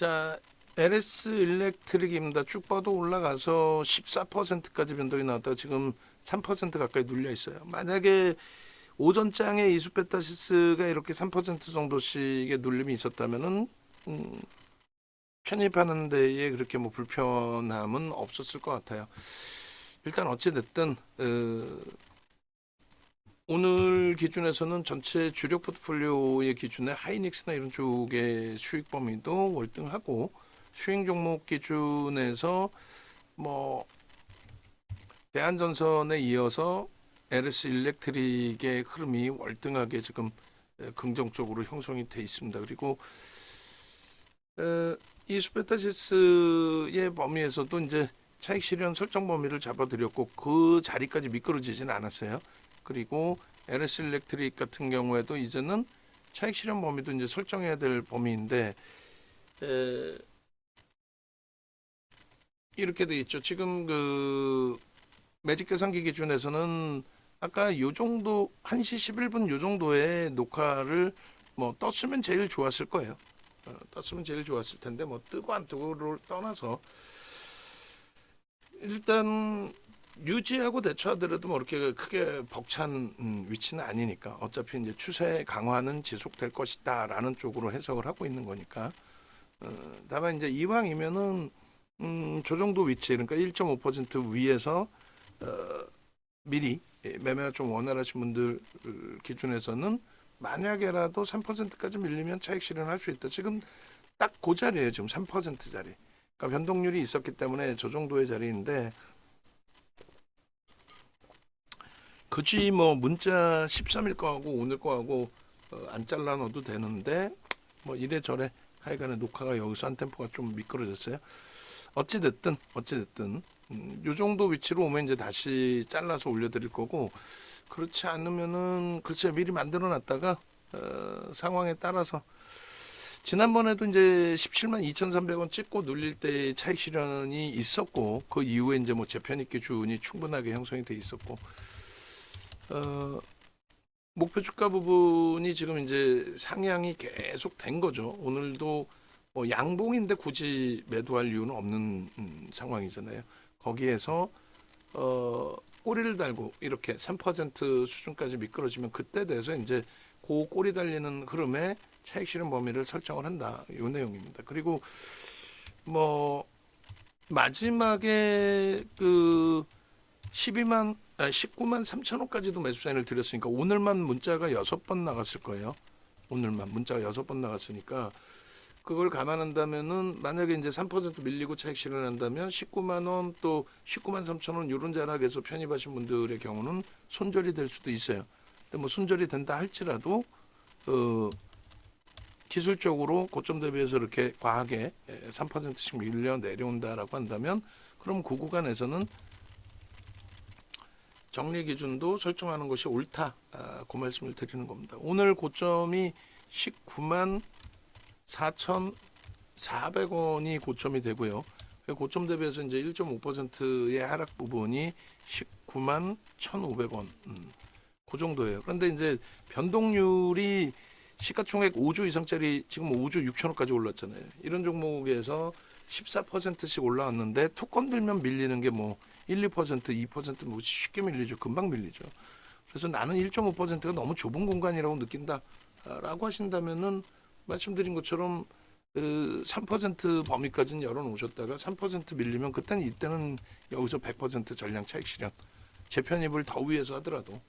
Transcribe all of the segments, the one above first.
자, LS 일렉트릭입니다. 쭉 뻗어 올라가서 14%까지 변동이 나왔다가 지금 3% 가까이 눌려 있어요. 만약에 오전장에 이수페타시스가 이렇게 3% 정도씩의 눌림이 있었다면은 편입하는 데에 그렇게 뭐 불편함은 없었을 것 같아요. 일단 어찌 됐든 오늘 기준에서는 전체 주력 포트폴리오의 기준에 하이닉스나 이런 쪽의 수익 범위도 월등하고, 수익 종목 기준에서 뭐 대한전선에 이어서 LS 일렉트릭의 흐름이 월등하게 지금 긍정적으로 형성이 돼 있습니다. 그리고 이수페타시스의 범위에서도 이제 차익 실현 설정 범위를 잡아드렸고 그 자리까지 미끄러지지는 않았어요. 그리고 LS 일렉트릭 같은 경우에도 이제는 차익 실현 범위도 이제 설정해야 될 범위인데 이렇게 돼 있죠. 지금 그 매직 계산기 기준에서는 아까 요 정도 1시 11분 요 정도의 녹화를 뭐 떴으면 제일 좋았을 거예요. 떴으면 제일 좋았을 텐데 뭐 뜨고 안 뜨고를 떠나서 일단 유지하고 대처하더라도 뭐 이렇게 크게 벅찬 위치는 아니니까 어차피 이제 추세 강화는 지속될 것이다라는 쪽으로 해석을 하고 있는 거니까. 다만 이제 이왕이면은 저 정도 위치, 그러니까 1.5% 위에서 미리 매매가 좀 원활하신 분들 기준에서는 만약에라도 3%까지 밀리면 차익 실현할 수 있다. 지금 딱 그 자리예요. 지금 3% 자리. 그러니까 변동률이 있었기 때문에 저 정도의 자리인데 굳이 뭐 문자 13일 거하고 오늘 거하고 안 잘라 넣어도 되는데 뭐 이래저래 하여간에 녹화가 여기서 한 템포가 좀 미끄러졌어요. 어찌됐든 요 정도 위치로 오면 이제 다시 잘라서 올려드릴 거고, 그렇지 않으면은 글쎄 미리 만들어 놨다가 상황에 따라서 지난번에도 이제 17만 2,300원 찍고 눌릴 때 차익 실현이 있었고 그 이후에 이제 뭐 재편입 기준이 충분하게 형성이 돼 있었고 목표 주가 부분이 지금 이제 상향이 계속 된 거죠. 오늘도 뭐 양봉인데 굳이 매도할 이유는 없는 상황이잖아요. 거기에서 꼬리를 달고 이렇게 3% 수준까지 미끄러지면 그때 돼서 이제 그 꼬리 달리는 흐름에 차익 실현 범위를 설정을 한다. 이 내용입니다. 그리고 뭐 마지막에 그 19만 3천원까지도 매수 사인을 드렸으니까 오늘만 문자가 6번 나갔을 거예요. 오늘만 문자가 6번 나갔으니까 그걸 감안한다면은 만약에 이제 3% 밀리고 차익 실현한다면 19만 원 또 19만 3천 원 이런 자락에서 편입하신 분들의 경우는 손절이 될 수도 있어요. 근데 뭐 손절이 된다 할지라도 기술적으로 고점 대비해서 이렇게 과하게 3%씩 밀려 내려온다라고 한다면 그럼 그 구간에서는 정리 기준도 설정하는 것이 옳다. 그 말씀을 드리는 겁니다. 오늘 고점이 19만 4,400원이 고점이 되고요. 고점 대비해서 이제 1.5%의 하락 부분이 19만 1,500원. 그 정도예요. 그런데 이제 변동률이 시가총액 5조 이상짜리 지금 5조 6천억까지 올랐잖아요. 이런 종목에서 14%씩 올라왔는데 툭 건들면 밀리는 게 뭐 1, 2%, 2%뭐 쉽게 밀리죠. 금방 밀리죠. 그래서 나는 1.5%가 너무 좁은 공간이라고 느낀다라고 하신다면은 말씀드린 것처럼 3% 범위까지는 열어놓으셨다가 3% 밀리면 이때는 여기서 100% 전량 차익 실현, 재편입을 더 위해서 하더라도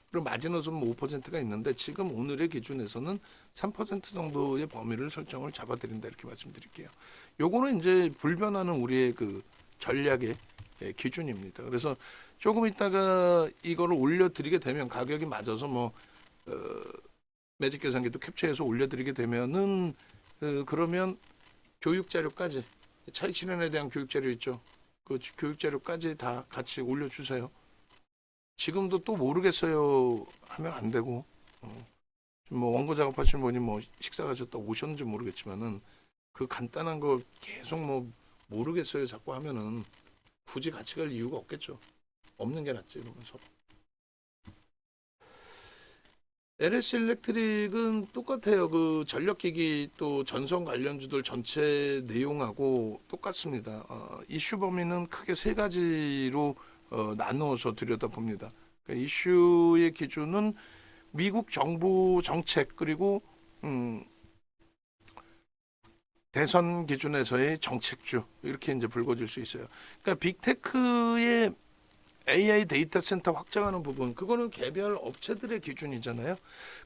그리고 마지노선 뭐 5%가 있는데 지금 오늘의 기준에서는 3% 정도의 범위를 설정을 잡아드린다 이렇게 말씀드릴게요. 요거는 이제 불변하는 우리의 그 전략의 기준입니다. 그래서 조금 있다가 이거를 올려드리게 되면 가격이 맞아서 뭐 매직 계산기도 캡처해서 올려드리게 되면은 그러면 교육 자료까지 차익 실현에 대한 교육 자료 있죠. 그 교육 자료까지 다 같이 올려주세요. 지금도 또 모르겠어요 하면 안 되고 뭐 원고 작업하시는 분이 뭐 식사 가셨다 오셨는지 모르겠지만은 그 간단한 거 계속 뭐 모르겠어요 자꾸 하면은 굳이 같이 갈 이유가 없겠죠. 없는 게 낫지 이러면서. LS 일렉트릭은 똑같아요. 그 전력기기 또 전선 관련주들 전체 내용하고 똑같습니다. 이슈 범위는 크게 세 가지로 나누어서 들여다봅니다. 그러니까 이슈의 기준은 미국 정부 정책 그리고 대선 기준에서의 정책주 이렇게 이제 불거질 수 있어요. 그러니까 빅테크의 AI 데이터 센터 확장하는 부분 그거는 개별 업체들의 기준이잖아요.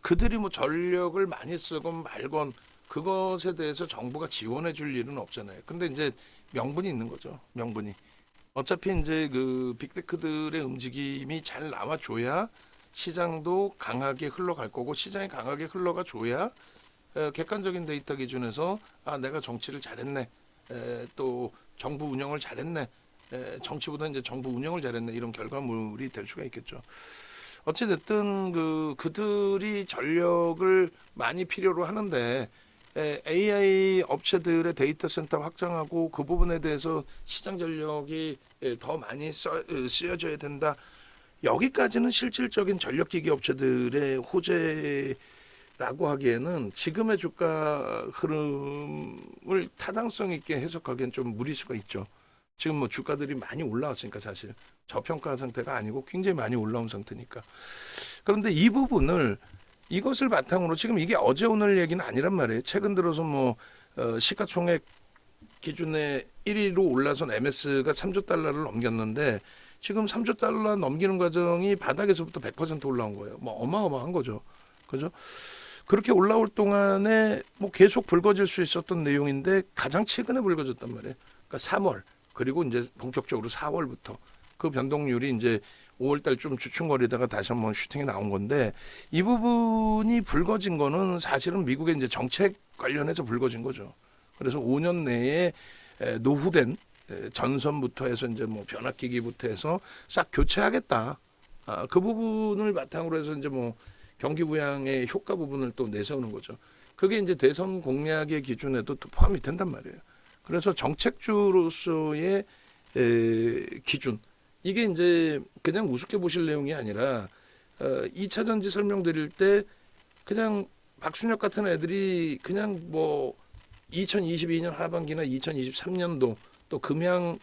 그들이 뭐 전력을 많이 쓰건 말건 그것에 대해서 정부가 지원해 줄 일은 없잖아요. 근데 이제 명분이 있는 거죠. 명분이. 어차피 이제 그 빅테크들의 움직임이 잘 나와줘야 시장도 강하게 흘러갈 거고 시장이 강하게 흘러가 줘야 객관적인 데이터 기준에서 아 내가 정치를 잘했네. 또 정부 운영을 잘했네. 정치보다 이제 정부 운영을 잘했네 이런 결과물이 될 수가 있겠죠. 어찌됐든 그들이 전력을 많이 필요로 하는데 AI 업체들의 데이터 센터 확장하고 그 부분에 대해서 시장 전력이 더 많이 쓰여져야 된다. 여기까지는 실질적인 전력기기 업체들의 호재라고 하기에는 지금의 주가 흐름을 타당성 있게 해석하기엔 좀 무리수가 있죠. 지금 뭐 주가들이 많이 올라왔으니까 사실 저평가 상태가 아니고 굉장히 많이 올라온 상태니까. 그런데 이 부분을 이것을 바탕으로 지금 이게 어제 오늘 얘기는 아니란 말이에요. 최근 들어서 뭐 시가총액 기준에 1위로 올라선 MS가 3조 달러를 넘겼는데 지금 3조 달러 넘기는 과정이 바닥에서부터 100% 올라온 거예요. 뭐 어마어마한 거죠. 그죠? 그렇게 올라올 동안에 뭐 계속 불거질 수 있었던 내용인데 가장 최근에 불거졌단 말이에요. 그러니까 3월 그리고 이제 본격적으로 4월부터 그 변동률이 이제 5월달 좀 주춤거리다가 다시 한번 슈팅이 나온 건데 이 부분이 불거진 거는 사실은 미국의 이제 정책 관련해서 불거진 거죠. 그래서 5년 내에 노후된 전선부터 해서 이제 뭐 변압기기부터 해서 싹 교체하겠다. 그 부분을 바탕으로 해서 이제 뭐 경기 부양의 효과 부분을 또 내세우는 거죠. 그게 이제 대선 공약의 기준에도 또 포함이 된단 말이에요. 그래서 정책주로서의 기준 이게 이제 그냥 우습게 보실 내용이 아니라 2차 전지 설명드릴 때 그냥 박순혁 같은 애들이 그냥 뭐 2022년 하반기나 2023년도 또 금양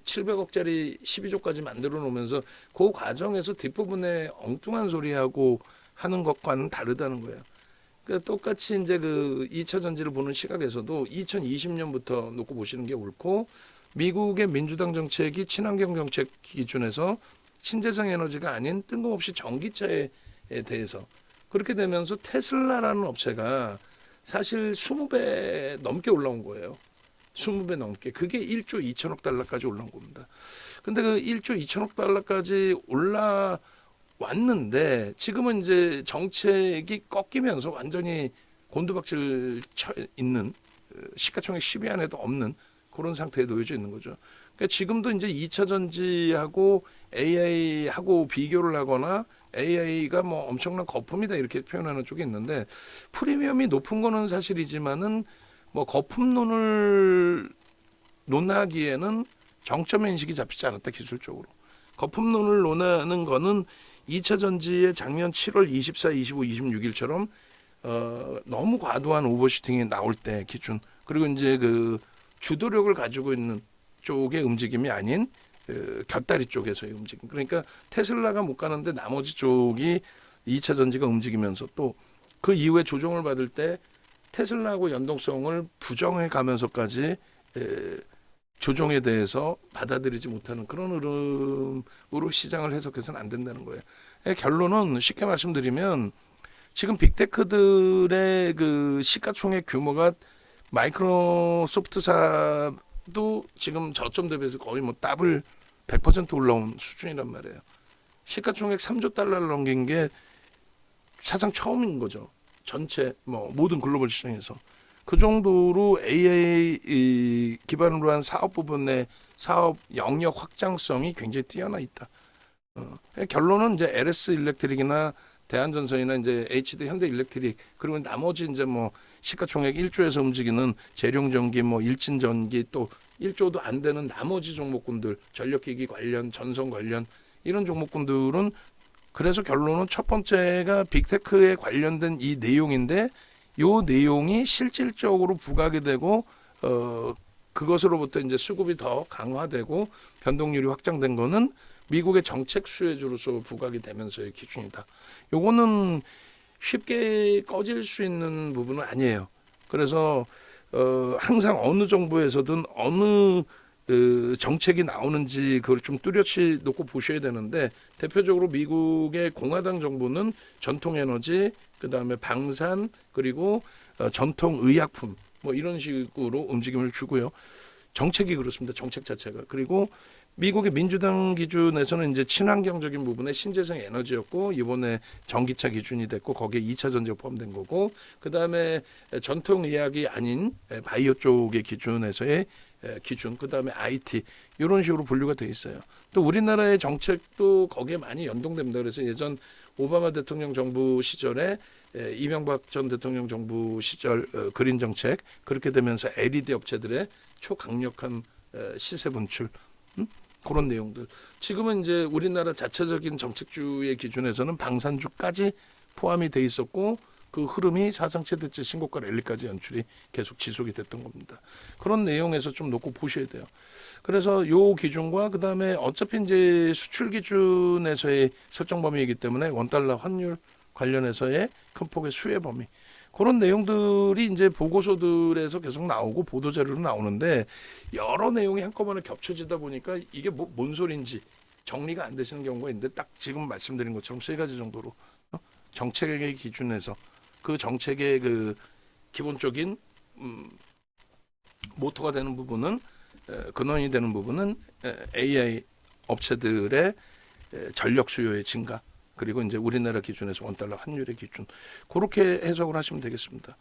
700억짜리 12조까지 만들어 놓으면서 그 과정에서 뒷부분에 엉뚱한 소리하고 하는 것과는 다르다는 거예요. 그러니까 똑같이 이제 그 2차 전지를 보는 시각에서도 2020년부터 놓고 보시는 게 옳고 미국의 민주당 정책이 친환경 정책 기준에서 신재생 에너지가 아닌 뜬금없이 전기차에 대해서 그렇게 되면서 테슬라라는 업체가 사실 20배 넘게 올라온 거예요. 20배 넘게. 그게 1조 2천억 달러까지 올라온 겁니다. 근데 그 1조 2천억 달러까지 올라왔는데 지금은 이제 정책이 꺾이면서 완전히 곤두박질 쳐 있는 시가총액 10위 안에도 없는 그런 상태에 놓여져 있는 거죠. 그러니까 지금도 이제 2차 전지하고 AI하고 비교를 하거나 AI가 뭐 엄청난 거품이다 이렇게 표현하는 쪽이 있는데 프리미엄이 높은 거는 사실이지만은 뭐 거품론을 논하기에는 정점의 인식이 잡히지 않았다 기술적으로. 거품론을 논하는 거는 2차 전지의 작년 7월 24, 25, 26일처럼 너무 과도한 오버슈팅이 나올 때 기준 그리고 이제 그 주도력을 가지고 있는 쪽의 움직임이 아닌 곁다리 쪽에서의 움직임. 그러니까 테슬라가 못 가는데 나머지 쪽이 2차 전지가 움직이면서 또 그 이후에 조정을 받을 때 테슬라하고 연동성을 부정해 가면서까지 조정에 대해서 받아들이지 못하는 그런 흐름으로 시장을 해석해서는 안 된다는 거예요. 결론은 쉽게 말씀드리면 지금 빅테크들의 그 시가총액 규모가 마이크로소프트사도 지금 저점 대비해서 거의 뭐 더블 100% 올라온 수준이란 말이에요. 시가총액 3조 달러를 넘긴 게 사상 처음인 거죠. 전체 뭐 모든 글로벌 시장에서 그 정도로 AI 기반으로 한 사업 부분의 사업 영역 확장성이 굉장히 뛰어나 있다. 결론은 이제 LS 일렉트릭이나 대한전선이나 이제 HD 현대일렉트릭 그리고 나머지 이제 뭐 시가총액 1조에서 움직이는 재룡전기 뭐 일진전기 또 1조도 안 되는 나머지 종목군들 전력기기 관련 전선 관련 이런 종목군들은 그래서 결론은 첫 번째가 빅테크에 관련된 이 내용인데 요 내용이 실질적으로 부각이 되고 그것으로부터 이제 수급이 더 강화되고 변동률이 확장된 거는 미국의 정책 수혜주로서 부각이 되면서의 기준이다. 요거는 쉽게 꺼질 수 있는 부분은 아니에요. 그래서 항상 어느 정부에서든 어느 정책이 나오는지 그걸 좀 뚜렷이 놓고 보셔야 되는데 대표적으로 미국의 공화당 정부는 전통 에너지, 그다음에 방산, 그리고 전통 의약품 뭐 이런 식으로 움직임을 주고요. 정책이 그렇습니다. 정책 자체가. 그리고 미국의 민주당 기준에서는 이제 친환경적인 부분에 신재생 에너지였고 이번에 전기차 기준이 됐고 거기에 2차 전지가 포함된 거고 그다음에 전통 의학이 아닌 바이오 쪽의 기준에서의 기준 그다음에 IT 이런 식으로 분류가 돼 있어요. 또 우리나라의 정책도 거기에 많이 연동됩니다. 그래서 예전 오바마 대통령 정부 시절에 이명박 전 대통령 정부 시절 그린 정책 그렇게 되면서 LED 업체들의 초강력한 시세 분출 그런 내용들. 지금은 이제 우리나라 자체적인 정책주의 기준에서는 방산주까지 포함이 돼 있었고 그 흐름이 사상 최대치 신고가 랠리까지 연출이 계속 지속이 됐던 겁니다. 그런 내용에서 좀 놓고 보셔야 돼요. 그래서 요 기준과 그다음에 어차피 이제 수출 기준에서의 설정 범위이기 때문에 원달러 환율 관련해서의 큰 폭의 수혜 범위 그런 내용들이 이제 보고서들에서 계속 나오고 보도자료로 나오는데 여러 내용이 한꺼번에 겹쳐지다 보니까 이게 뭔 소린지 정리가 안 되시는 경우가 있는데 딱 지금 말씀드린 것처럼 세 가지 정도로 정책의 기준에서 그 정책의 그 기본적인 모토가 되는 부분은 근원이 되는 부분은 AI 업체들의 전력 수요의 증가 그리고 이제 우리나라 기준에서 원달러 환율의 기준 그렇게 해석을 하시면 되겠습니다.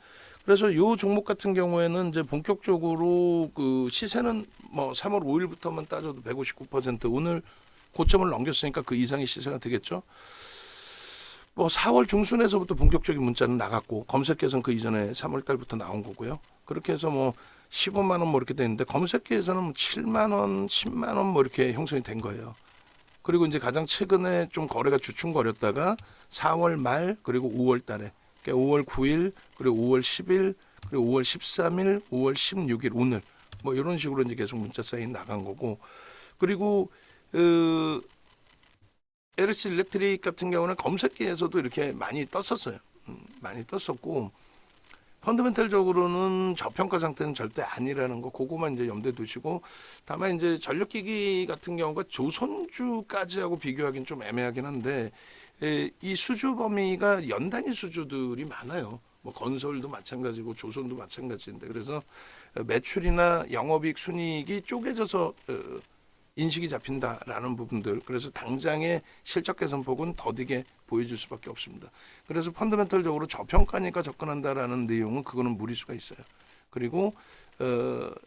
그래서 이 종목 같은 경우에는 이제 본격적으로 그 시세는 뭐 3월 5일부터만 따져도 159% 오늘 고점을 넘겼으니까 그 이상의 시세가 되겠죠. 뭐 4월 중순에서부터 본격적인 문자는 나갔고 검색해서는 그 이전에 3월 달부터 나온 거고요. 그렇게 해서 뭐 15만 원 뭐 이렇게 되는데 검색해서는 7만 원, 10만 원 뭐 이렇게 형성이 된 거예요. 그리고 이제 가장 최근에 좀 거래가 주춤거렸다가 4월 말 그리고 5월 달에 그러니까 5월 9일 그리고 5월 10일 그리고 5월 13일 5월 16일 오늘 뭐 이런 식으로 이제 계속 문자 사인 나간 거고 그리고 LS 일렉트릭 같은 경우는 검색기에서도 이렇게 많이 떴었어요. 많이 떴었고 펀더멘털적으로는 저평가 상태는 절대 아니라는 거 그거만 이제 염두에 두시고 다만 이제 전력기기 같은 경우가 조선주까지 하고 비교하기는 좀 애매하긴 한데 이 수주 범위가 연단위 수주들이 많아요. 뭐 건설도 마찬가지고 조선도 마찬가지인데 그래서 매출이나 영업이익 순이익이 쪼개져서 인식이 잡힌다라는 부분들 그래서 당장의 실적 개선폭은 더디게 보여줄 수밖에 없습니다. 그래서 펀더멘털적으로 저평가니까 접근한다라는 내용은 그거는 무리수가 있어요. 그리고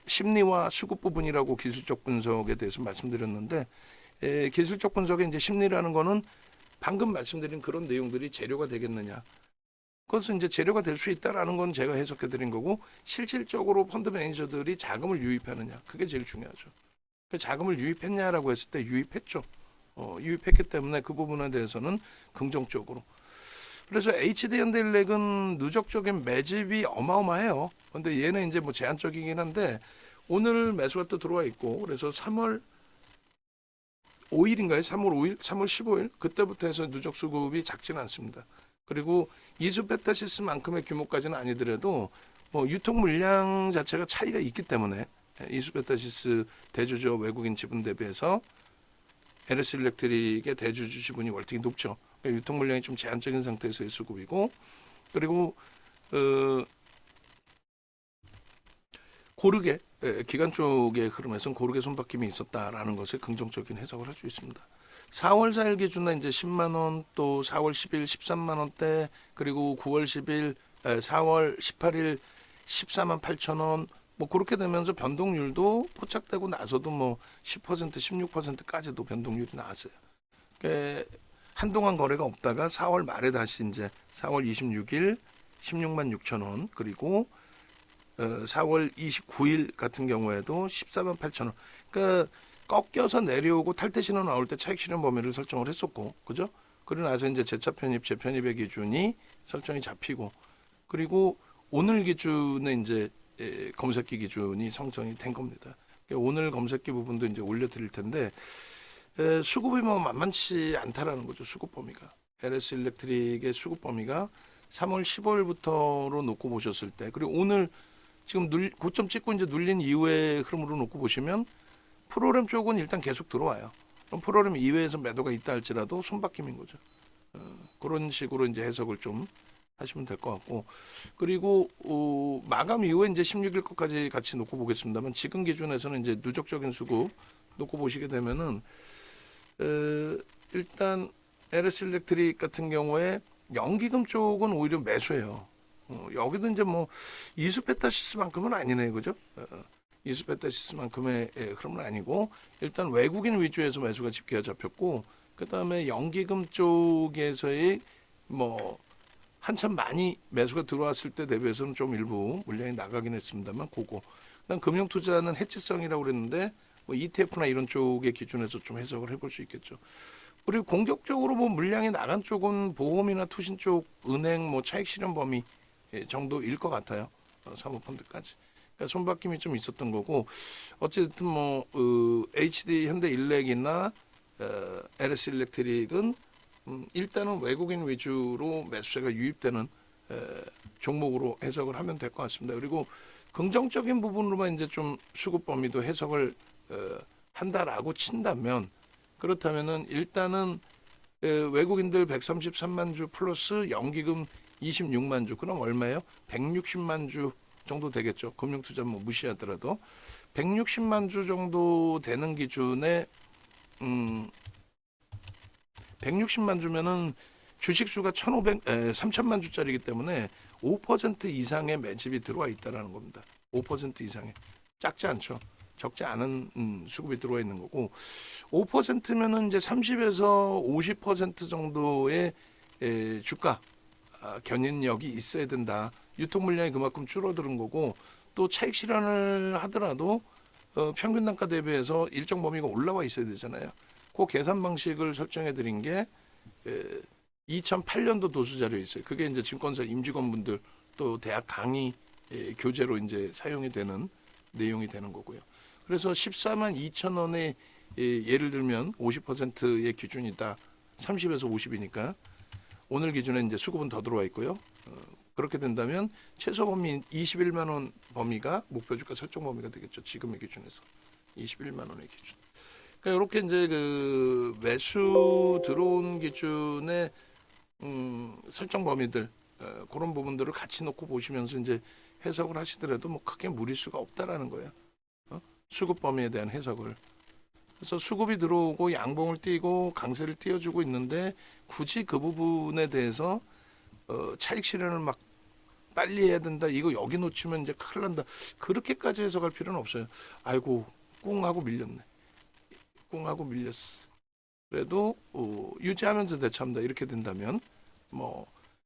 심리와 수급 부분이라고 기술적 분석에 대해서 말씀드렸는데 기술적 분석의 이제 심리라는 거는 방금 말씀드린 그런 내용들이 재료가 되겠느냐. 그것은 이제 재료가 될 수 있다라는 건 제가 해석해 드린 거고 실질적으로 펀드 매니저들이 자금을 유입하느냐 그게 제일 중요하죠. 그 자금을 유입했냐라고 했을 때 유입했죠. 유입했기 때문에 그 부분에 대해서는 긍정적으로. 그래서 HD현대일렉은 누적적인 매집이 어마어마해요. 근데 얘는 이제 뭐 제한적이긴 한데 오늘 매수가 또 들어와 있고 그래서 3월 5일인가요? 3월 5일, 3월 15일 그때부터 해서 누적 수급이 작지는 않습니다. 그리고 이수페타시스만큼의 규모까지는 아니더라도 뭐 유통 물량 자체가 차이가 있기 때문에 이수페타시스 대주주 외국인 지분 대비해서 LS 일렉트릭의 대주주 지분이 월등히 높죠. 그러니까 유통 물량이 좀 제한적인 상태에서의 수급이고 그리고 고르게 기관 쪽의 흐름에서는 고르게 손바뀜이 있었다라는 것을 긍정적인 해석을 할 수 있습니다. 4월 4일 기준에 이제 10만 원, 또 4월 10일 13만 원대, 그리고 9월 10일, 4월 18일 14만 8천 원, 뭐 그렇게 되면서 변동률도 포착되고 나서도 뭐 10%, 16%까지도 변동률이 나왔어요. 그러니까 한동안 거래가 없다가 4월 말에 다시 이제 4월 26일 16만 6천 원, 그리고 4월 29일 같은 경우에도 14만 8천 원. 그러니까 꺾여서 내려오고 탈퇴 신호 나올 때 차익 실현 범위를 설정을 했었고, 그죠? 그러고 나서 이제 재차 편입, 재편입의 기준이 설정이 잡히고, 그리고 오늘 기준에 이제 검색기 기준이 성정이 된 겁니다. 오늘 검색기 부분도 이제 올려드릴 텐데, 수급이 뭐 만만치 않다라는 거죠. 수급 범위가. LS 일렉트릭의 수급 범위가 3월 15일부터로 놓고 보셨을 때, 그리고 오늘 지금 고점 찍고 이제 눌린 이후의 흐름으로 놓고 보시면 프로그램 쪽은 일단 계속 들어와요. 그럼 프로그램 이외에서 매도가 있다 할지라도 손바뀜인 거죠. 그런 식으로 이제 해석을 좀 하시면 될 것 같고, 그리고 마감 이후에 이제 16일 것까지 같이 놓고 보겠습니다만, 지금 기준에서는 이제 누적적인 수급 놓고 보시게 되면은 일단 LS 일렉트릭 같은 경우에 연기금 쪽은 오히려 매수해요. 여기도 이제 뭐 이수페타시스만큼은 아니네, 그죠? 이수페타시스만큼의 흐름은 아니고, 일단 외국인 위주에서 매수가 집계가 잡혔고, 그 다음에 연기금 쪽에서의 뭐 한참 많이 매수가 들어왔을 때 대비해서는 좀 일부 물량이 나가긴 했습니다만, 그거. 그다음 금융투자는 해치성이라고 그랬는데, 뭐 ETF나 이런 쪽의 기준에서 좀 해석을 해볼 수 있겠죠. 그리고 공격적으로 뭐 물량이 나간 쪽은 보험이나 투신 쪽, 은행, 뭐 차익 실현 범위 정도일 것 같아요. 사모펀드까지. 그러니까 손바뀜이 좀 있었던 거고, 어쨌든 뭐 HD 현대일렉이나 LS 일렉트릭은 일단은 외국인 위주로 매수세가 유입되는 종목으로 해석을 하면 될 것 같습니다. 그리고 긍정적인 부분으로만 이제 좀 수급 범위도 해석을 한다라고 친다면, 그렇다면은 일단은 외국인들 133만 주 플러스 연기금 26만 주, 그럼 얼마예요? 160만 주 정도 되겠죠. 금융투자 뭐 무시하더라도 160만 주 정도 되는 기준에 160만 주면은 주식 수가 3천만 주짜리이기 때문에 5% 이상의 매집이 들어와 있다라는 겁니다. 5% 이상의. 작지 않죠. 적지 않은 수급이 들어와 있는 거고, 5%면은 이제 30에서 50% 정도의 주가 견인력이 있어야 된다. 유통 물량이 그만큼 줄어드는 거고, 또 차익 실현을 하더라도 평균 단가 대비해서 일정 범위가 올라와 있어야 되잖아요. 그 계산 방식을 설정해 드린 게 2008년도 도수 자료에 있어요. 그게 이제 증권사 임직원분들 또 대학 강의 교재로 이제 사용이 되는 내용이 되는 거고요. 그래서 14만 2천 원에 예를 들면 50%의 기준이다. 30에서 50이니까 오늘 기준에 이제 수급은 더 들어와 있고요. 그렇게 된다면 최소 범위 21만 원 범위가 목표 주가 설정 범위가 되겠죠. 지금의 기준에서 21만 원의 기준. 그러니까 이렇게 이제 그 매수 들어온 기준의 설정 범위들 그런 부분들을 같이 놓고 보시면서 이제 해석을 하시더라도 뭐 크게 무리수가 없다라는 거예요. 수급 범위에 대한 해석을. 그래서 수급이 들어오고 양봉을 띄고 강세를 띄워주고 있는데 굳이 그 부분에 대해서 차익 실현을 막 빨리 해야 된다. 이거 여기 놓치면 이제 큰일 난다. 그렇게까지 해석할 필요는 없어요. 아이고 꿍 하고 밀렸네. 꿍 하고 밀렸어. 그래도 유지하면서 대처합니다. 이렇게 된다면 뭐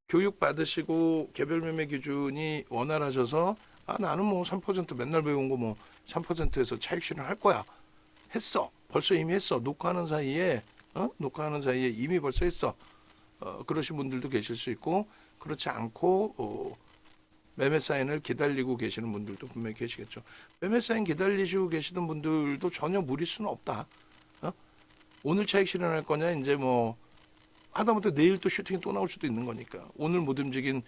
교육 받으시고 개별 매매 기준이 원활하셔서 나는 뭐 3% 맨날 배운 거 뭐 3%에서 차익 실현 할 거야. 했어. 벌써 이미 했어. 녹화하는 사이에 녹화하는 사이에 이미 벌써 했어. 그러신 분들도 계실 수 있고, 그렇지 않고 매매 사인을 기다리고 계시는 분들도 분명히 계시겠죠. 매매 사인 기다리시고 계시던 분들도 전혀 무리수는 없다. 오늘 차익 실현할 거냐, 이제 뭐 하다못해 내일 또 슈팅이 또 나올 수도 있는 거니까. 오늘 못 움직인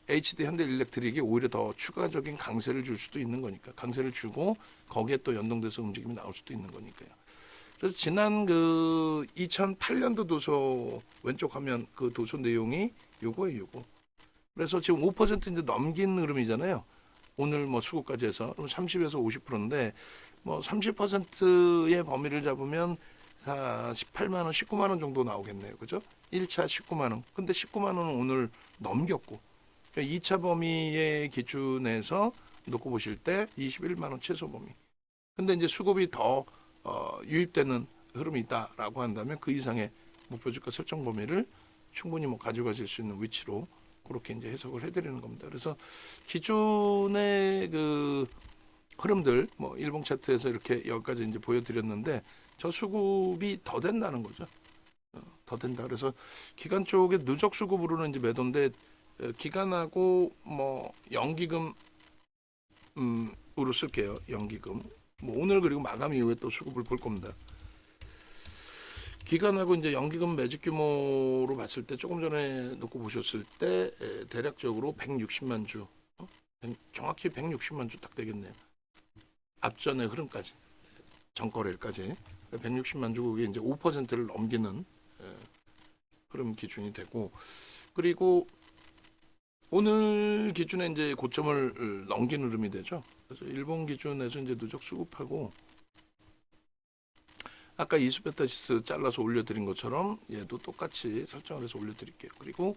HD 현대일렉트릭이 오히려 더 추가적인 강세를 줄 수도 있는 거니까. 강세를 주고 거기에 또 연동돼서 움직임이 나올 수도 있는 거니까요. 그래서 지난 그 2008년도 도서 왼쪽 화면 그 도서 내용이 요거예요, 요거. 그래서 지금 5% 이제 넘긴 흐름이잖아요. 오늘 뭐 수급까지 해서 그럼 30에서 50%인데 뭐 30%의 범위를 잡으면 18만 원, 19만 원 정도 나오겠네요. 그죠? 1차 19만 원. 근데 19만 원은 오늘 넘겼고. 그러니까 2차 범위의 기준에서 놓고 보실 때 21만 원 최소 범위. 근데 이제 수급이 더 유입되는 흐름이 있다라고 한다면 그 이상의 목표 주가 설정 범위를 충분히 뭐 가져가실 수 있는 위치로 그렇게 이제 해석을 해드리는 겁니다. 그래서 기존의 그 흐름들 뭐 일봉 차트에서 이렇게 여기까지 이제 보여드렸는데 저 수급이 더 된다는 거죠. 더 된다. 그래서 기관 쪽에 누적 수급으로는 이제 매도인데 기관하고 뭐 연기금 으로 쓸게요. 연기금. 뭐 오늘 그리고 마감 이후에 또 수급을 볼 겁니다. 기관하고 이제 연기금 매집 규모로 봤을 때 조금 전에 놓고 보셨을 때 대략적으로 160만 주, 정확히 160만 주 딱 되겠네요. 앞전의 흐름까지, 전거래일까지 160만 주 그게 이제 5%를 넘기는 흐름 기준이 되고, 그리고 오늘 기준에 이제 고점을 넘긴 흐름이 되죠. 그래서 일본 기준에서 이제 누적 수급하고 아까 이수베타시스 잘라서 올려드린 것처럼 얘도 똑같이 설정을 해서 올려드릴게요. 그리고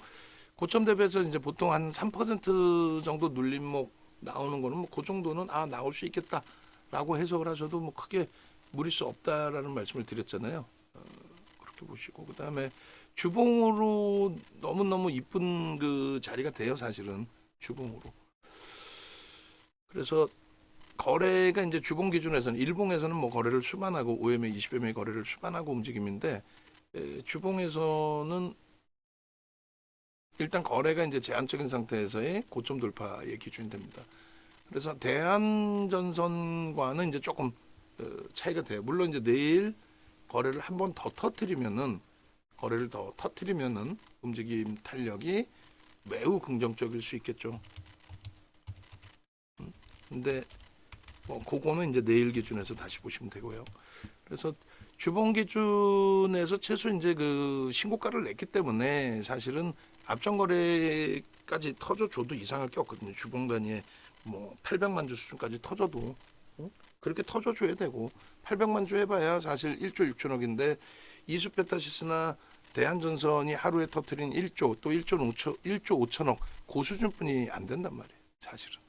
고점 대비해서 이제 보통 한 3% 정도 눌림목 나오는 거는 뭐 그 정도는 나올 수 있겠다라고 해석을 하셔도 뭐 크게 무리수 없다라는 말씀을 드렸잖아요. 그렇게 보시고 그 다음에 주봉으로 너무너무 이쁜 그 자리가 돼요, 사실은 주봉으로. 그래서 거래가 이제 주봉 기준에서는 일봉에서는 뭐 거래를 수반하고 5매매, 20매매 거래를 수반하고 움직임인데 주봉에서는 일단 거래가 이제 제한적인 상태에서의 고점 돌파의 기준이 됩니다. 그래서 대한전선과는 이제 조금 차이가 돼요. 물론 이제 내일 거래를 한 번 더 터뜨리면은 움직임 탄력이 매우 긍정적일 수 있겠죠. 근데 뭐 그거는 이제 내일 기준에서 다시 보시면 되고요. 그래서 주봉 기준에서 최소 이제 그 신고가를 냈기 때문에 사실은 앞전 거래까지 터져줘도 이상할 게 없거든요. 주봉 단위에 뭐 800만 주 수준까지 터져도 그렇게 터져줘야 되고 800만 주 해봐야 사실 1조 6천억인데 이수페타시스나 대한전선이 하루에 터뜨린 1조 또 1조 5천억 그 수준뿐이 안 된단 말이에요. 사실은.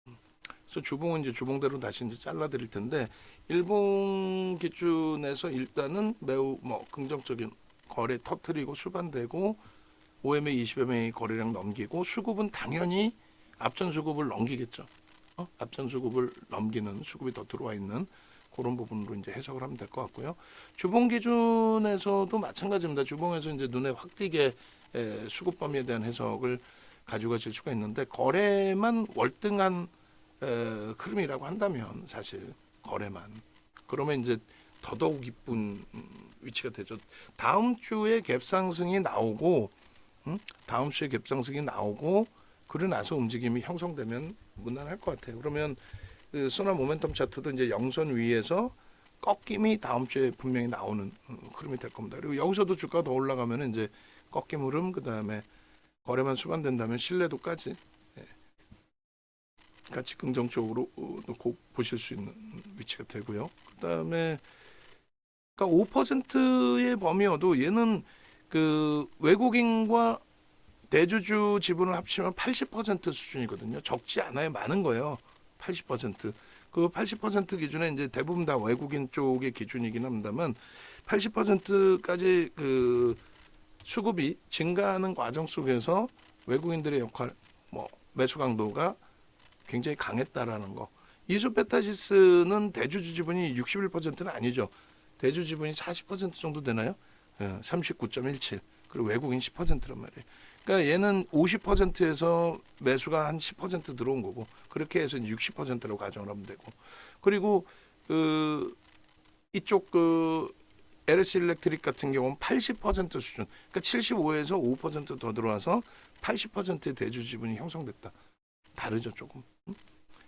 그래서 주봉은 이제 주봉대로 다시 이제 잘라드릴 텐데 일봉 기준에서 일단은 매우 뭐 긍정적인 거래 터뜨리고 수반되고 5매매, 20매매 거래량 넘기고 수급은 당연히 앞전 수급을 넘기겠죠. 앞전 수급을 넘기는 수급이 더 들어와 있는 그런 부분으로 이제 해석을 하면 될 것 같고요. 주봉 기준에서도 마찬가지입니다. 주봉에서 이제 눈에 확 띄게 수급 범위에 대한 해석을 가지고 가실 수가 있는데 거래만 월등한 흐름이라고 한다면 사실 거래만 그러면 이제 더더욱 이쁜 위치가 되죠. 다음 주에 갭상승이 나오고 그러고 나서 움직임이 형성되면 무난할 것 같아요. 그러면 그 소나 모멘텀 차트도 이제 영선 위에서 꺾임이 다음 주에 분명히 나오는 흐름이 될 겁니다. 그리고 여기서도 주가 더 올라가면 이제 꺾임 흐름 그다음에 거래만 수반된다면 신뢰도까지 같이 긍정적으로 놓고 보실 수 있는 위치가 되고요. 그다음에 그러니까 5%의 범위여도 얘는 그 외국인과 대주주 지분을 합치면 80% 수준이거든요. 적지 않아요. 많은 거예요. 80%. 그 80% 기준에 이제 대부분 다 외국인 쪽의 기준이긴 합니다만 80%까지 그 수급이 증가하는 과정 속에서 외국인들의 역할, 뭐 매수 강도가 굉장히 강했다라는 거. 이수페타시스는 대주주 지분이 61%는 아니죠. 대주 지분이 40% 정도 되나요? 39.17. 그리고 외국인 10%란 말이에요. 그러니까 얘는 50%에서 매수가 한 10% 들어온 거고 그렇게 해서 60%로 가정을 하면 되고 그리고 이쪽 LS 일렉트릭 같은 경우는 80% 수준. 그러니까 75에서 5% 더 들어와서 80%의 대주 지분이 형성됐다. 다르죠 조금.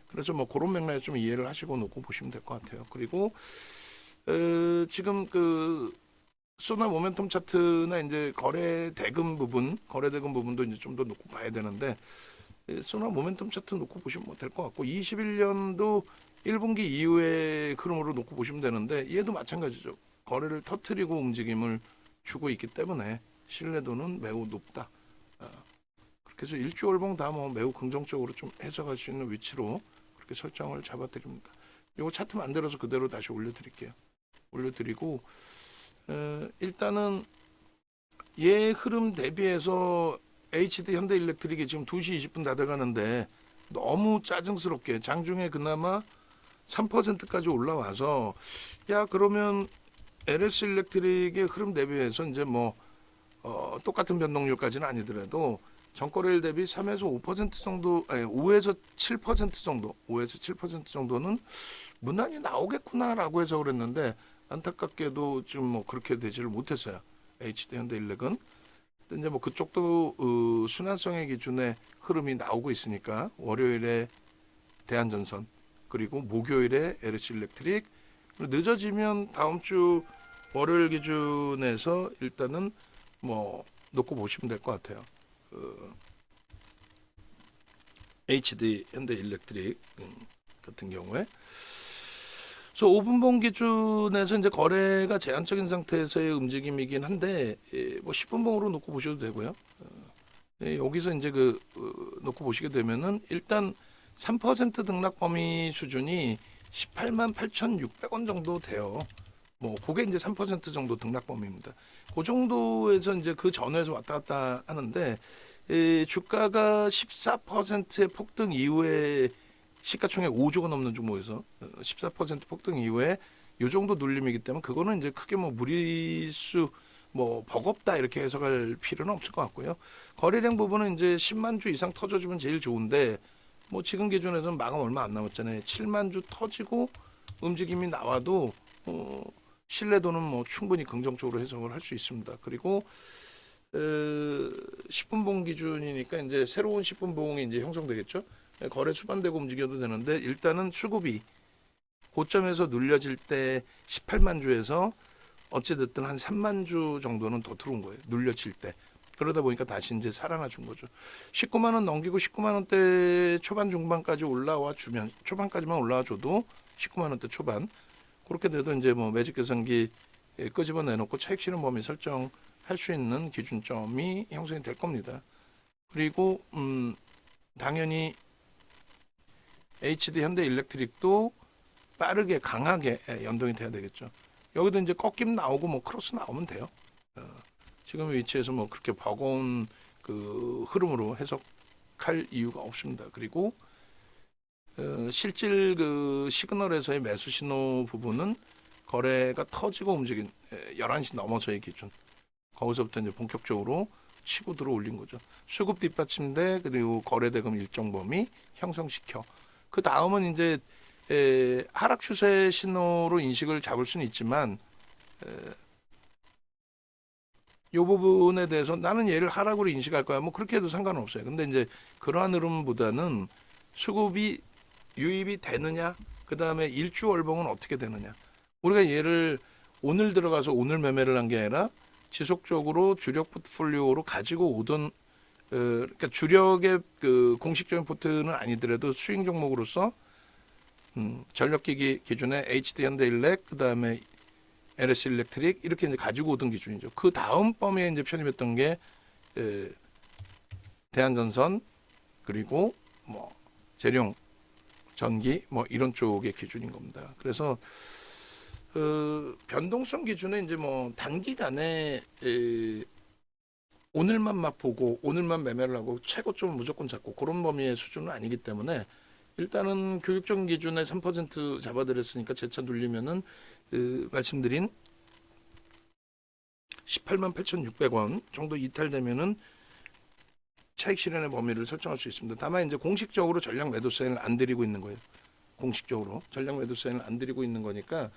그래서 뭐 그런 맥락에 좀 이해를 하시고 놓고 보시면 될 것 같아요. 그리고 지금 그 소나 모멘텀 차트나 이제 거래 대금 부분도 이제 좀 더 놓고 봐야 되는데 소나 모멘텀 차트 놓고 보시면 될 것 같고 21년도 1분기 이후의 흐름으로 놓고 보시면 되는데 얘도 마찬가지죠. 거래를 터트리고 움직임을 주고 있기 때문에 신뢰도는 매우 높다. 그렇게 해서 일주월봉 다 뭐 매우 긍정적으로 좀 해석할 수 있는 위치로 그렇게 설정을 잡아드립니다. 이거 차트 만들어서 그대로 다시 올려드릴게요. 올려드리고 일단은 얘 흐름 대비해서 HD 현대일렉트릭이 지금 2시 20분 다 돼가는데 너무 짜증스럽게 장중에 그나마 3%까지 올라와서 야 그러면 LS 일렉트릭의 흐름 대비해서 이제 뭐 똑같은 변동률까지는 아니더라도 전거래일 대비 3에서 5% 정도, 아니, 5에서 7% 정도, 5에서 7% 정도는 무난히 나오겠구나라고 해서 그랬는데 안타깝게도 지금 뭐 그렇게 되지를 못했어요. HD 현대일렉은. 근데 이제 뭐 그쪽도 순환성의 기준에 흐름이 나오고 있으니까 월요일에 대한전선 그리고 목요일에 LS 일렉트릭 늦어지면 다음 주 월요일 기준에서 일단은 뭐 놓고 보시면 될 것 같아요. HD 현대일렉트릭 같은 경우에 그래서 5분봉 기준에서 이제 거래가 제한적인 상태에서의 움직임이긴 한데 뭐 10분봉으로 놓고 보셔도 되고요. 여기서 이제 놓고 보시게 되면은 일단 3% 등락 범위 수준이 18만 8,600원 정도 돼요. 뭐 그게 이제 3% 정도 등락 범위입니다. 그 정도에서 이제 그 전후에서 왔다 갔다 하는데 주가가 14%의 폭등 이후에 시가총액 5조가 넘는 종목에서 14% 폭등 이후에 이 정도 눌림이기 때문에 그거는 이제 크게 뭐 무리수 뭐 버겁다 이렇게 해석할 필요는 없을 것 같고요. 거래량 부분은 이제 10만 주 이상 터져주면 제일 좋은데 뭐 지금 기준에서는 마감 얼마 안 남았잖아요. 7만 주 터지고 움직임이 나와도 신뢰도는 뭐 충분히 긍정적으로 해석을 할 수 있습니다. 그리고 10분봉 기준이니까 이제 새로운 10분봉이 이제 형성되겠죠. 거래 수반되고 움직여도 되는데 일단은 수급이 고점에서 눌려질 때 18만 주에서 어찌됐든 한 3만 주 정도는 더 들어온 거예요. 눌려질 때. 그러다 보니까 다시 이제 살아나 준 거죠. 19만 원 넘기고 19만 원대 초반 중반까지 올라와 주면 초반까지만 올라와 줘도 19만 원대 초반 그렇게 돼도 이제 뭐 매직 계산기 끄집어 내놓고 차익 실현 범위 설정할 수 있는 기준점이 형성이 될 겁니다. 그리고 당연히 HD 현대일렉트릭도 빠르게 강하게 연동이 돼야 되겠죠. 여기도 이제 꺾임 나오고 뭐 크로스 나오면 돼요. 지금 위치에서 뭐 그렇게 버거운 그 흐름으로 해석할 이유가 없습니다. 그리고 실질 그 시그널에서의 매수 신호 부분은 거래가 터지고 움직인 11시 넘어서의 기준. 거기서부터 이제 본격적으로 치고 들어 올린 거죠. 수급 뒷받침대 그리고 거래대금 일정 범위 형성시켜. 그 다음은 이제 하락 추세 신호로 인식을 잡을 수는 있지만 이 부분에 대해서 나는 얘를 하락으로 인식할 거야. 뭐 그렇게 해도 상관은 없어요. 근데 이제 그러한 흐름보다는 수급이 유입이 되느냐, 그 다음에 일주월봉은 어떻게 되느냐. 우리가 얘를 오늘 들어가서 오늘 매매를 한 게 아니라 지속적으로 주력 포트폴리오로 가지고 오던 그러니까 주력의 그 공식적인 포트는 아니더라도 수익 종목으로서 전력기기 기준에 HD 현대일렉 그 다음에 LS 일렉트릭 이렇게 이제 가지고 오던 기준이죠. 그 다음 범위에 이제 편입했던 게 대한전선 그리고 뭐 재룡 전기 뭐 이런 쪽의 기준인 겁니다. 그래서 변동성 기준에 이제 뭐 단기간에 오늘만 맛보고 오늘만 매매를 하고 최고점을 무조건 잡고 그런 범위의 수준은 아니기 때문에 일단은 교육적 기준에 3% 잡아드렸으니까 재차 눌리면은 말씀드린 18만 8,600원 정도 이탈되면은 차익 실현의 범위를 설정할 수 있습니다. 다만 이제 공식적으로 전략 매도 사인을 안 드리고 있는 거예요. 공식적으로 전략 매도 사인을 안 드리고 있는 거니까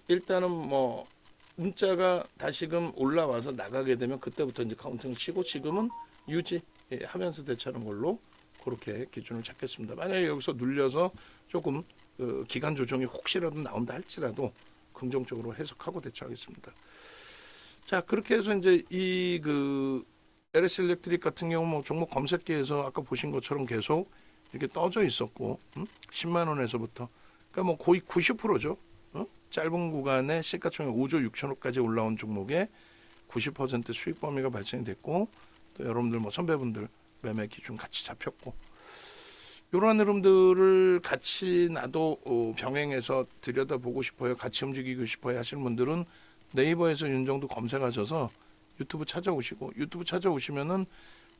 일단은 뭐 문자가 다시금 올라와서 나가게 되면 그때부터 이제 카운팅을 치고 지금은 유지하면서 대처하는 걸로 그렇게 기준을 잡겠습니다. 만약에 여기서 눌려서 조금 기간 조정이 혹시라도 나온다 할지라도 긍정적으로 해석하고 대처하겠습니다. 자 그렇게 해서 이제 이 LS 일렉트릭 같은 경우 뭐 종목 검색기에서 아까 보신 것처럼 계속 이렇게 떠져 있었고 10만 원에서부터 그러니까 뭐 거의 90%죠. 짧은 구간에 시가총액 5조 6천억까지 올라온 종목에 90% 수익 범위가 발생이 됐고 또 여러분들 뭐 선배분들 매매 기준 같이 잡혔고 이러한 흐름들을 같이 나도 병행해서 들여다보고 싶어요. 같이 움직이고 싶어요 하시는 분들은 네이버에서 윤정도 검색하셔서 유튜브 찾아오시고 유튜브 찾아오시면은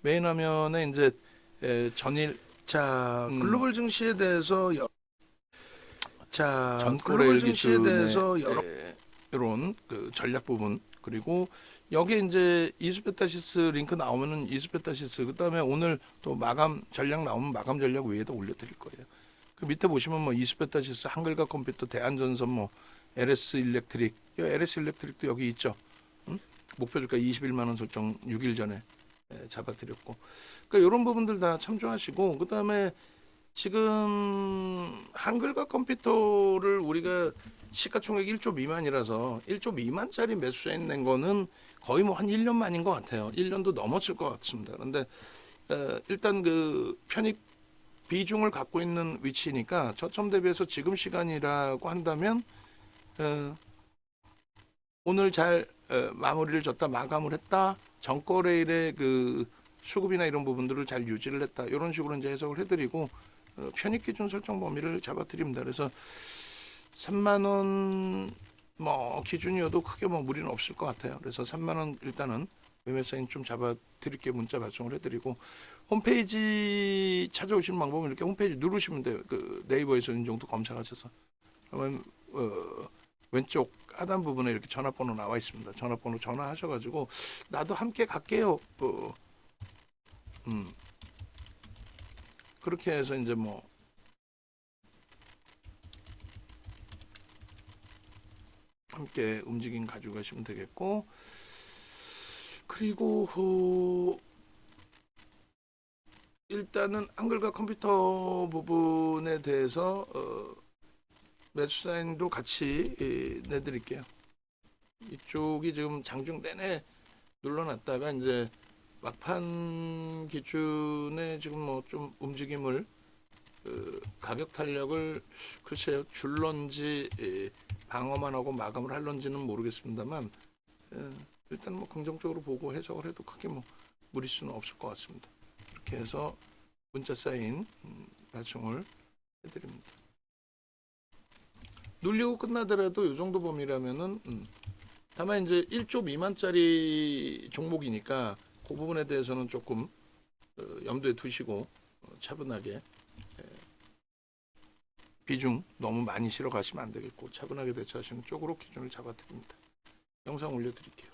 메인 화면에 이제 전일 글로벌 증시에 대해서 글로벌 증시에 대해서 이런 그 전략 부분, 그리고 여기에 이제 이수페타시스 링크 나오면은 이수페타시스, 그다음에 오늘 또 마감 전략 나오면 마감 전략 위에다 올려드릴 거예요. 그 밑에 보시면 뭐 이수페타시스, 한글과 컴퓨터, 대한전선, 뭐 LS 일렉트릭, LS 일렉트릭도 여기 있죠. 목표 주가 21만 원 설정 6일 전에 잡아드렸고, 그러니까 이런 부분들 다 참조하시고, 그다음에 지금 한글과 컴퓨터를 우리가 시가총액 1조 미만이라서 1조 미만짜리 매수세 낸 거는 거의 뭐 한 1년 만인 것 같아요. 1년도 넘었을 것 같습니다. 그런데 일단 그 편입 비중을 갖고 있는 위치니까 저점 대비해서 지금 시간이라고 한다면 오늘 잘 마무리를 졌다, 마감을 했다, 전거래일의 그 수급이나 이런 부분들을 잘 유지를 했다, 이런 식으로 이제 해석을 해드리고 편입 기준 설정 범위를 잡아드립니다. 그래서 3만 원 뭐 기준이어도 크게 뭐 무리는 없을 것 같아요. 그래서 3만 원 일단은 매매 사인 좀 잡아드릴게 문자 발송을 해드리고, 홈페이지 찾아오시는 방법은 이렇게 홈페이지 누르시면 돼요. 그 네이버에서 이 정도 검색하셔서 그러면 왼쪽 하단 부분에 이렇게 전화번호 나와 있습니다. 전화번호 전화하셔가지고 나도 함께 갈게요. 그렇게 해서 이제 뭐 함께 움직임 가지고 가시면 되겠고, 그리고 일단은 한글과 컴퓨터 부분에 대해서 매수 사인도 같이 내드릴게요. 이쪽이 지금 장중 내내 눌러놨다가 이제 막판 기준에 지금 뭐 좀 움직임을 가격 탄력을 글쎄요 줄런지 방어만 하고 마감을 할런지는 모르겠습니다만 일단 뭐 긍정적으로 보고 해석을 해도 크게 뭐 무리수는 없을 것 같습니다. 이렇게 해서 문자 사인 발송을 해드립니다. 눌리고 끝나더라도 이 정도 범위라면은 다만 이제 1조 미만짜리 종목이니까 그 부분에 대해서는 조금 염두에 두시고 차분하게 비중 너무 많이 실어 가시면 안 되겠고 차분하게 대처하시는 쪽으로 기준을 잡아드립니다. 영상 올려드릴게요.